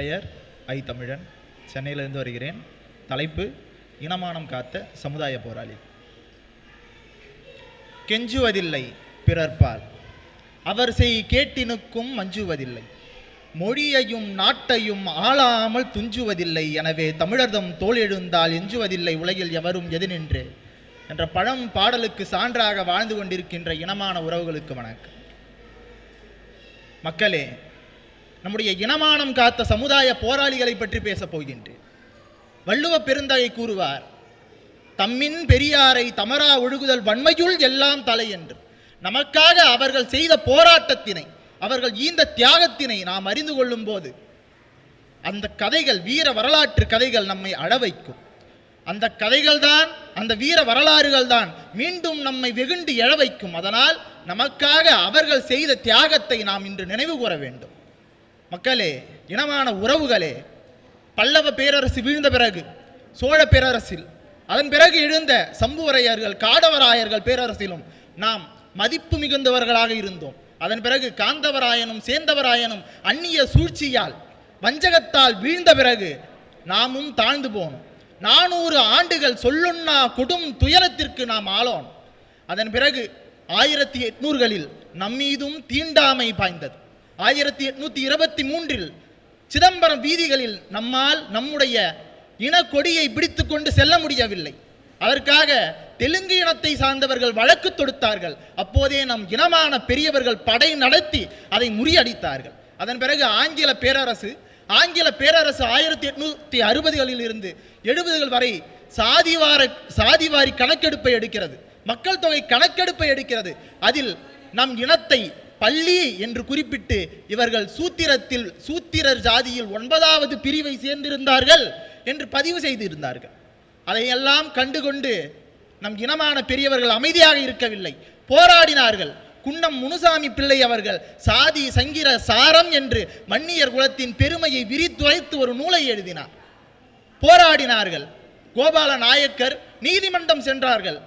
பெயர் ஐ தமிழன், சென்னையிலிருந்து வருகிறேன். தலைப்பு இனமானம் காத்த சமுதாய போராளி. கெஞ்சுவதில்லை பிறர்பால், அவர் செய் கேட்டினுக்கும் மஞ்சுவதில்லை, மொழியையும் நாட்டையும் ஆளாமல் துஞ்சுவதில்லை, எனவே தமிழர்தம் தோல் எழுந்தால் எஞ்சுவதில்லை உலகில் எவரும் எதினின்று என்ற பழம் பாடலுக்கு சான்றாக வாழ்ந்து கொண்டிருக்கின்ற இனமான உறவுகளுக்கு வணக்கம். மக்களே, நம்முடைய இனமானம் காத்த சமுதாய போராளிகளை பற்றி பேசப் போகின்றேன். வள்ளுவ பெருந்தகை கூறுவார், தம்மின் பெரியாரை தமரா ஒழுகுதல் வன்மையுள் எல்லாம் தலை என்று. நமக்காக அவர்கள் செய்த போராட்டத்தினை, அவர்கள் ஈந்த தியாகத்தினை நாம் அறிந்து கொள்ளும் போது அந்த கதைகள், வீர வரலாற்று கதைகள் நம்மை அழ வைக்கும். அந்த கதைகள் தான், அந்த வீர வரலாறுகள் தான் மீண்டும் நம்மை வெகுண்டு எழ வைக்கும். அதனால் நமக்காக அவர்கள் செய்த தியாகத்தை நாம் இன்று நினைவு கூற வேண்டும். மக்களே, இனமான உறவுகளே, பல்லவ பேரரசு வீழ்ந்த பிறகு சோழ பேரரசில், அதன் பிறகு எழுந்த சம்புவரையர்கள், காடவராயர்கள் பேரரசிலும் நாம் மதிப்பு மிகுந்தவர்களாக இருந்தோம். அதன் பிறகு காந்தவராயனும் சேந்தவராயனும் அந்நிய சூழ்ச்சியால், வஞ்சகத்தால் வீழ்ந்த பிறகு நாமும் தாழ்ந்து போனோம். 400 ஆண்டுகள் சொல்லுண்ணா கொடும் துயரத்திற்கு நாம் ஆளோம். அதன் பிறகு 1800களில் நம்மீதும் தீண்டாமை பாய்ந்தது. 1823 சிதம்பரம் வீதிகளில் நம்மால் நம்முடைய இனக்கொடியை பிடித்து கொண்டு செல்ல முடியவில்லை. அதற்காக தெலுங்கு இனத்தை சார்ந்தவர்கள் வழக்கு தொடுத்தார்கள். அப்போதே நம் இனமான பெரியவர்கள் படை நடத்தி அதை முறியடித்தார்கள். அதன் பிறகு ஆங்கில பேரரசு 1860களில் இருந்து 70கள் வரை சாதிவாரி கணக்கெடுப்பை எடுக்கிறது, மக்கள் தொகை கணக்கெடுப்பை எடுக்கிறது. அதில் நம் இனத்தை பள்ளி என்று குறிப்பிட்டு இவர்கள் சூத்திரர் ஜாதியில் 9வது பிரிவை சேர்ந்திருந்தார்கள் என்று பதிவு செய்திருந்தார்கள். அதையெல்லாம் கண்டுகொண்டு நம் இனமான பெரியவர்கள் அமைதியாக இருக்கவில்லை, போராடினார்கள். குன்னம் முனுசாமி பிள்ளை அவர்கள் சாதி சங்கிர சாரம் என்று மன்னியர் குலத்தின் பெருமையை விரித்துரைத்து ஒரு நூலை எழுதினார். போராடினார்கள். கோபால நாயக்கர் நீதிமன்றம் சென்றார்கள்.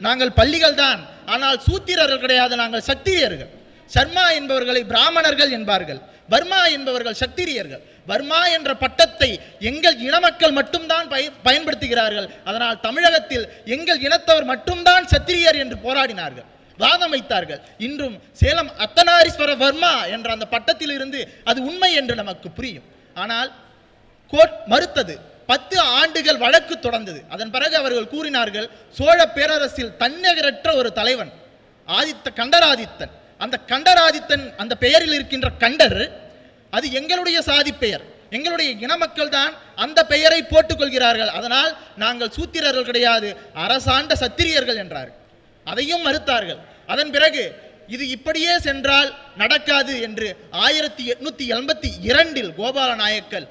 நாங்கள் பள்ளிகள் தான், ஆனால் சூத்திரர்கள் கிடையாது, நாங்கள் சத்திரியர்கள். சர்மா என்பவர்களை பிராமணர்கள் என்பார்கள், வர்மா என்பவர்கள் சத்திரியர்கள். வர்மா என்ற பட்டத்தை எங்கள் இன மக்கள் மட்டும்தான் பயன்படுத்துகிறார்கள். அதனால் தமிழகத்தில் எங்கள் இனத்தவர் மட்டும்தான் சத்திரியர் என்று போராடினார்கள், வாதம் வைத்தார்கள். இன்றும் சேலம் அர்த்தநாரீஸ்வர வர்மா என்ற அந்த பட்டத்தில் இருந்து அது உண்மை என்று நமக்கு புரியும். ஆனால் கோர்ட் மறுத்தது. 10 ஆண்டுகள் வழக்கு தொடர்ந்தது. அதன் பிறகு அவர்கள் கூறினார்கள், சோழ பேரரசில் தன்னிகரற்ற ஒரு தலைவன் கண்டராதித்தன். அந்த கண்டராதித்தன், அந்த பெயரில் இருக்கின்ற கண்டர், அது எங்களுடைய சாதி பெயர், எங்களுடைய இன மக்கள் தான் அந்த பெயரை போட்டுக் கொள்கிறார்கள். அதனால் நாங்கள் சூத்திரர்கள் கிடையாது, அரசாண்ட சத்திரியர்கள் என்றார்கள். அதையும் மறுத்தார்கள். அதன் பிறகு இது இப்படியே சென்றால் நடக்காது என்று 1882 கோபால நாயக்கர்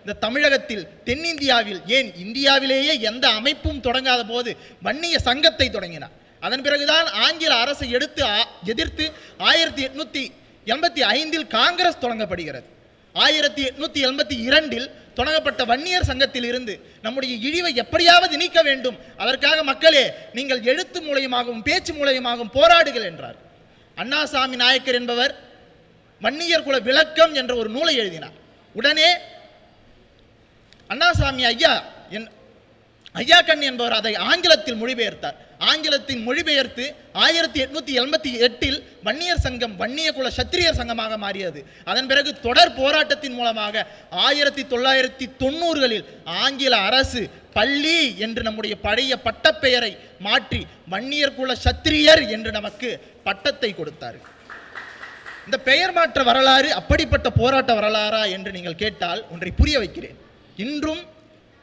இந்த தமிழகத்தில், தென்னிந்தியாவில், ஏன் இந்தியாவிலேயே எந்த அமைப்பும் தொடங்காத போது வன்னிய சங்கத்தை தொடங்கினார். அதன் பிறகுதான் ஆங்கில அரசை எதிர்த்து 1885 காங்கிரஸ் தொடங்கப்படுகிறது. 1882 தொடங்கப்பட்ட வன்னியர் சங்கத்தில் இருந்து நம்முடைய இழிவை எப்படியாவது நீக்க வேண்டும், அதற்காக மக்களே நீங்கள் எழுத்து மூலமாகவும் பேச்சு மூலமாகவும் போராடுகள் என்றார். அண்ணாசாமி நாயக்கர் என்பவர் வன்னியர் குல விளக்கம் என்ற ஒரு நூலை எழுதினார். உடனே அண்ணாசாமி ஐயா கண் என்பவர் அதை ஆங்கிலத்தில் மொழிபெயர்த்தார். ஆங்கிலத்தில் மொழிபெயர்த்து 1888 வன்னியர் சங்கம் வன்னிய குல சத்திரியர் சங்கமாக மாறியது. அதன் பிறகு தொடர் போராட்டத்தின் மூலமாக 1990களில் ஆங்கில அரசு பள்ளி என்று நம்முடைய பழைய பட்டப்பெயரை மாற்றி வன்னியர் குல சத்திரியர் என்று நமக்கு பட்டத்தை கொடுத்தார். இந்த பெயர் மாற்ற வரலாறு அப்படிப்பட்ட போராட்ட வரலாறா என்று நீங்கள் கேட்டால் ஒன்றை புரிய வைக்கிறேன். இன்றும்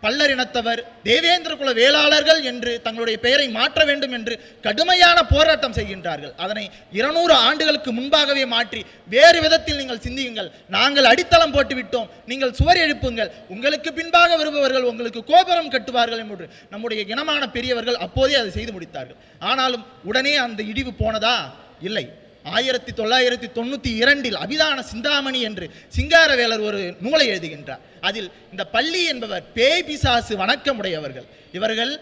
பல்லர் இனத்தவர் தேவேந்திர குல வேளாளர்கள் என்று தங்களுடைய பெயரை மாற்ற வேண்டும் என்று கடுமையான போராட்டம் செய்கின்றார்கள். அதனை 200 ஆண்டுகளுக்கு முன்பாகவே மாற்றி வேறு விதத்தில் நீங்கள் சிந்தியுங்கள். நாங்கள் அடித்தளம் போட்டு விட்டோம், நீங்கள் சுவர் எழுப்புங்கள், உங்களுக்கு பின்பாக வருபவர்கள் உங்களுக்கு கோபுரம் கட்டுவார்கள் என்று நம்முடைய இனமான பெரியவர்கள் அப்போதே அதை செய்து முடித்தார்கள். ஆனாலும் உடனே அந்த இடிவு போனதா? இல்லை. 1992 அபிதான சிந்தாமணி என்று சிங்காரவேலர் ஒரு நூலை எழுதுகின்றார். அதில் இந்த பள்ளி என்பவர் பேய் பிசாசு வணக்கமுடையவர்கள். இவர்கள்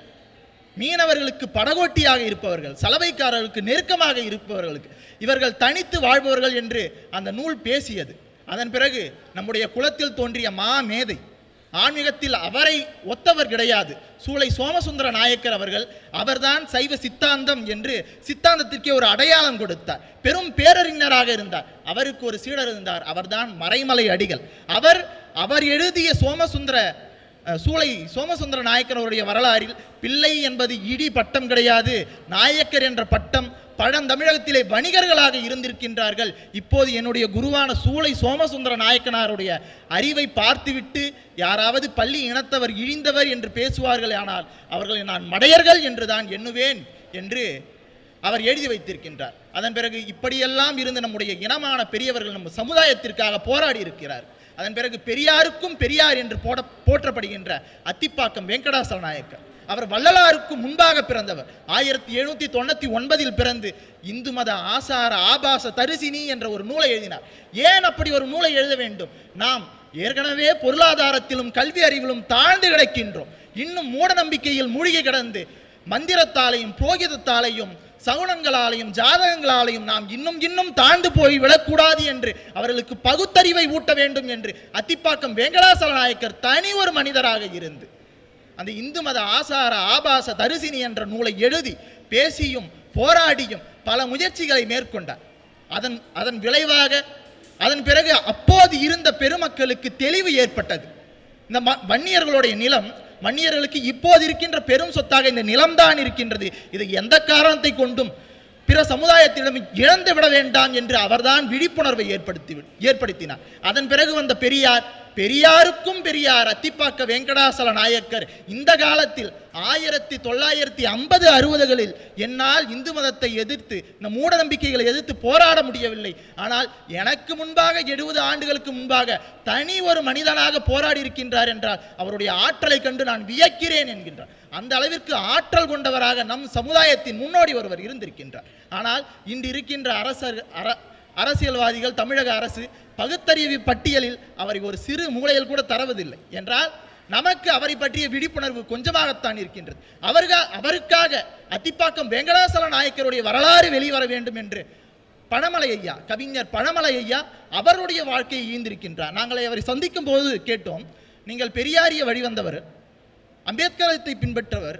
மீனவர்களுக்கு படகோட்டியாக இருப்பவர்கள், சலவைக்காரர்களுக்கு நெருக்கமாக இருப்பவர்களுக்கு இவர்கள் தனித்து வாழ்பவர்கள் என்று அந்த நூல் பேசியது. அதன் பிறகு நம்முடைய குலத்தில் தோன்றிய மாமேதை, ஆன்மீகத்தில் அவரை ஒத்தவர் கிடையாது, சூளை சோமசுந்தர நாயக்கர் அவர்கள். அவர்தான் சைவ சித்தாந்தம் என்று சித்தாந்தத்திற்கே ஒரு அடையாளம் கொடுத்தார். பெரும் பேரறிஞராக இருந்தார். அவருக்கு ஒரு சீடர் இருந்தார், அவர்தான் மறைமலை அடிகள். அவர் எழுதிய சூளை சோமசுந்தர நாயக்கர் அவருடைய வரலாறில் பிள்ளை என்பது இடி பட்டம் கிடையாது, நாயக்கர் என்ற பட்டம் பழந்தமிழகத்திலே வணிகர்களாக இருந்திருக்கின்றார்கள். இப்போது என்னுடைய குருவான சூளை சோமசுந்தர நாயக்கனாருடைய அறிவை பார்த்துவிட்டு யாராவது பள்ளி இனத்தவர் இழிந்தவர் என்று பேசுவார்கள், ஆனால் அவர்களை நான் மடையர்கள் என்று தான் எண்ணுவேன் என்று அவர் எழுதி வைத்திருக்கின்றார். அதன் பிறகு இப்படியெல்லாம் இருந்து நம்முடைய இனமான பெரியவர்கள் நம்ம சமுதாயத்திற்காக போராடி இருக்கிறார். அதன் பிறகு பெரியாருக்கும் பெரியார் என்று போற்றப்படுகின்ற அத்திப்பாக்கம் வெங்கடாசல நாயக்கர், அவர் வள்ளலாருக்கு முன்பாக பிறந்தவர். 1799 பிறந்து இந்து மத ஆசார ஆபாச தரிசினி என்ற ஒரு நூலை எழுதினார். ஏன் அப்படி ஒரு நூலை எழுத வேண்டும்? நாம் ஏற்கனவே பொருளாதாரத்திலும் கல்வி அறிவிலும் தாழ்ந்து கிடக்கின்றோம். இன்னும் மூட நம்பிக்கையில் மூழ்கி கிடந்து மந்திரத்தாலையும் புரோகிதத்தாலையும் சகுனங்களாலையும் ஜாதகங்களாலையும் நாம் இன்னும் தாழ்ந்து போய் விடக்கூடாது என்று அவர்களுக்கு பகுத்தறிவை ஊட்ட வேண்டும் என்று அத்திப்பாக்கம் வெங்கடாசல நாயக்கர் தனி ஒரு மனிதராக இருந்து அந்த இந்து மத ஆசார ஆபாச தரிசினி என்ற நூலை எழுதி பேசியும் போராடியும் பல முயற்சிகளை மேற்கொண்டார். அதன் விளைவாக அதன் பிறகு அப்போது இருந்த பெருமக்களுக்கு தெளிவு ஏற்பட்டது. இந்த வன்னியர்களுடைய நிலம் வன்னியர்களுக்கு இப்போது இருக்கின்ற பெரும் சொத்தாக இந்த நிலம்தான் இருக்கின்றது. இது எந்த காரணத்தை கொண்டும் பிற சமுதாயத்திடம் இழந்து விட வேண்டாம் என்று அவர்தான் விழிப்புணர்வை ஏற்படுத்தினார். அதன் பிறகு வந்த பெரியாருக்கும் பெரியார் அத்திப்பாக்க வெங்கடாசல நாயக்கர் இந்த காலத்தில் 1950-60களில் என்னால் இந்து மதத்தை எதிர்த்து இந்த மூட நம்பிக்கைகளை எதிர்த்து போராட முடியவில்லை, ஆனால் எனக்கு முன்பாக 70 ஆண்டுகளுக்கு முன்பாக தனி ஒரு மனிதனாக போராடி இருக்கின்றார் என்றால் அவருடைய ஆற்றலை கண்டு நான் வியக்கிறேன் என்கின்றார். அந்த அளவிற்கு ஆற்றல் கொண்டவராக நம் சமுதாயத்தின் முன்னோடி ஒருவர் இருந்திருக்கின்றார். ஆனால் இன்று இருக்கின்ற அரசியல்வாதிகள், தமிழக அரசு பகுத்தறிவு பட்டியலில் அவரை ஒரு சிறு மூலையில் கூட தரவதில்லை என்றால் நமக்கு அவரை பற்றிய விழிப்புணர்வு கொஞ்சமாகத்தான் இருக்கின்றது. அவருக்காக அத்திப்பாக்கம் வெங்கடாசல நாயக்கருடைய வரலாறு வெளிவர வேண்டும் என்று பழமலை ஐயா, கவிஞர் பழமலை ஐயா அவருடைய வாழ்க்கையை ஈந்திருக்கின்றார். நாங்கள் அவரை சந்திக்கும் போது கேட்டோம், நீங்கள் பெரியாரிய வழிவந்தவர், அம்பேத்கரத்தை பின்பற்றவர்,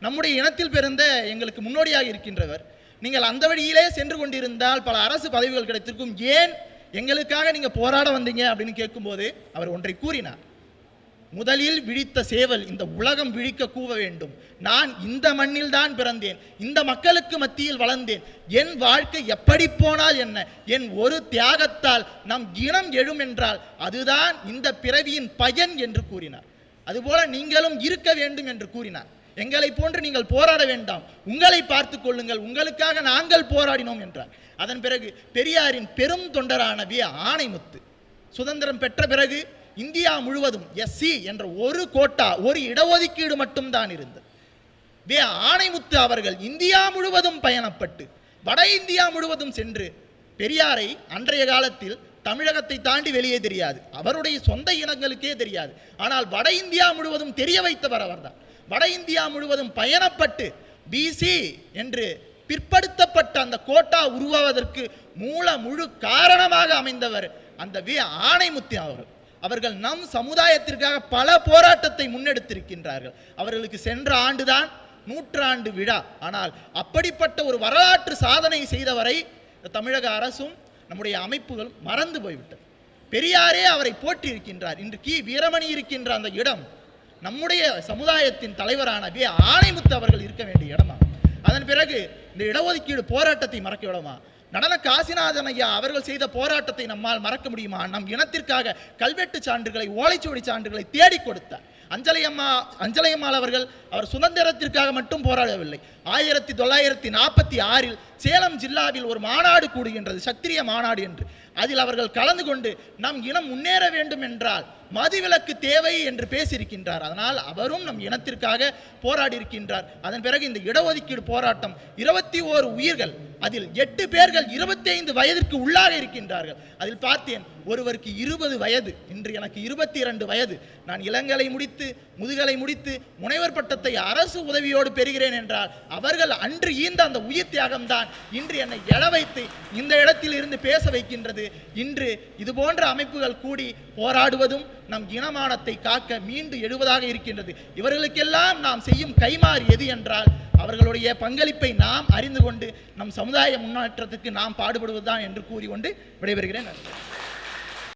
நம்முடைய இனத்தில் பிறந்த எங்களுக்கு முன்னோடியாக இருக்கின்றவர், நீங்கள் அந்த வழியிலே சென்று கொண்டிருந்தால் பல அரசு பதவிகள் கிடைத்திருக்கும், ஏன் எங்களுக்காக நீங்க போராட வந்தீங்க அப்படின்னு கேட்கும்போது அவர் ஒன்றை கூறினார். முதலில் விழித்த சேவல் இந்த உலகம் விழிக்க கூவ வேண்டும். நான் இந்த மண்ணில் தான் பிறந்தேன், இந்த மக்களுக்கு மத்தியில் வளர்ந்தேன், என் வாழ்க்கை எப்படி போனால் என்ன, என் ஒரு தியாகத்தால் நம் இனம் எழும் என்றால் அதுதான் இந்த பிறவியின் பயன் என்று கூறினார். அதுபோல நீங்களும் இருக்க வேண்டும் என்று கூறினார். எங்களை போன்று நீங்கள் போராட வேண்டாம், உங்களை பார்த்து கொள்ளுங்கள், உங்களுக்காக நாங்கள் போராடினோம் என்றார். அதன் பிறகு பெரியாரின் பெரும் தொண்டரான ஆணைமுத்து சுதந்திரம் பெற்ற பிறகு இந்தியா முழுவதும் எஸ்சி என்ற ஒரு கோட்டா, ஒரு இடஒதுக்கீடு மட்டும்தான் இருந்தது. ஆணைமுத்து அவர்கள் இந்தியா முழுவதும் பயணப்பட்டு வட இந்தியா முழுவதும் சென்று பெரியாரை அன்றைய காலத்தில் தமிழகத்தை தாண்டி வெளியே தெரியாது, அவருடைய சொந்த இனங்களுக்கே தெரியாது, ஆனால் வட இந்தியா முழுவதும் தெரிய வைத்தவர் அவர்தான். வட இந்தியா முழுவதும் பயணப்பட்டு பிசி என்று பிற்படுத்தப்பட்ட அந்த கோட்டா உருவாவதற்கு முழு காரணமாக அமைந்தவர் அந்த ஆணைமுத்து அவர்கள் நம் சமுதாயத்திற்காக பல போராட்டத்தை முன்னெடுத்திருக்கின்றார்கள். அவர்களுக்கு சென்ற ஆண்டுதான் 100ஆண்டு விழா. ஆனால் அப்படிப்பட்ட ஒரு வரலாற்று சாதனை செய்தவரை தமிழக அரசும் நம்முடைய அமைப்புகள் மறந்து போய்விட்டது. பெரியாரே அவரை போற்றி இருக்கின்றார். இன்று வீரமணி இருக்கின்ற அந்த இடம் நம்முடைய சமுதாயத்தின் தலைவரான ஆணைமுத்து அவர்கள் இருக்க வேண்டிய இடமா? அதன் பிறகு இந்த இடஒதுக்கீடு போராட்டத்தை மறக்க விடமா? நடன காசிநாதன் ஐயா அவர்கள் செய்த போராட்டத்தை நம்மால் மறக்க முடியுமா? நம் இனத்திற்காக கல்வெட்டு சான்றுகளை, ஓலைச்சுவடி சான்றுகளை தேடி கொடுத்தார். அஞ்சலையம்மாள் அவர்கள் அவர் சுதந்திரத்திற்காக மட்டும் போராடவில்லை. 1946 சேலம் ஜில்லாவில் ஒரு மாநாடு கூடுகின்றது, சத்திரிய மாநாடு என்று. அதில் அவர்கள் கலந்து கொண்டு நம் இனம் முன்னேற வேண்டும் என்றால் மதுவிலக்கு தேவை என்று பேசியிருக்கின்றார். அதனால் அவரும் நம் இனத்திற்காக போராடி இருக்கின்றார். அதன் பிறகு இந்த இடஒதுக்கீடு போராட்டம் 21 உயிர்கள் அதில் 8 பேர்கள் 25 வயதிற்கு உள்ளாக இருக்கின்றார்கள். அதில் பார்த்தேன் ஒருவருக்கு 20 வயது, இன்று எனக்கு 22 வயது. நான் இளங்கலை முடித்து முதுகலை முடித்து முனைவர் பட்டத்தை அரசு உதவியோடு பெறுகிறேன் என்றால் அவர்கள் அன்று ஈந்த அந்த உயிர் தியாகம்தான் இன்று என்னை எழ வைத்து இந்த இடத்தில் இருந்து பேச வைக்கின்றது. இன்று இது போன்ற அமைப்புகள் கூடி போராடுவதும் நம் இனமானத்தை காக்க மீண்டு எழுவதாக இருக்கின்றது. இவர்களுக்கெல்லாம் நாம் செய்யும் கைமாறு எது என்றால் அவர்களுடைய பங்களிப்பை நாம் அறிந்து கொண்டு நம் சமுதாய முன்னேற்றத்துக்கு நாம் பாடுபடுவதுதான் என்று கூறிக்கொண்டு விடைபெறுகிறேன். நன்றி.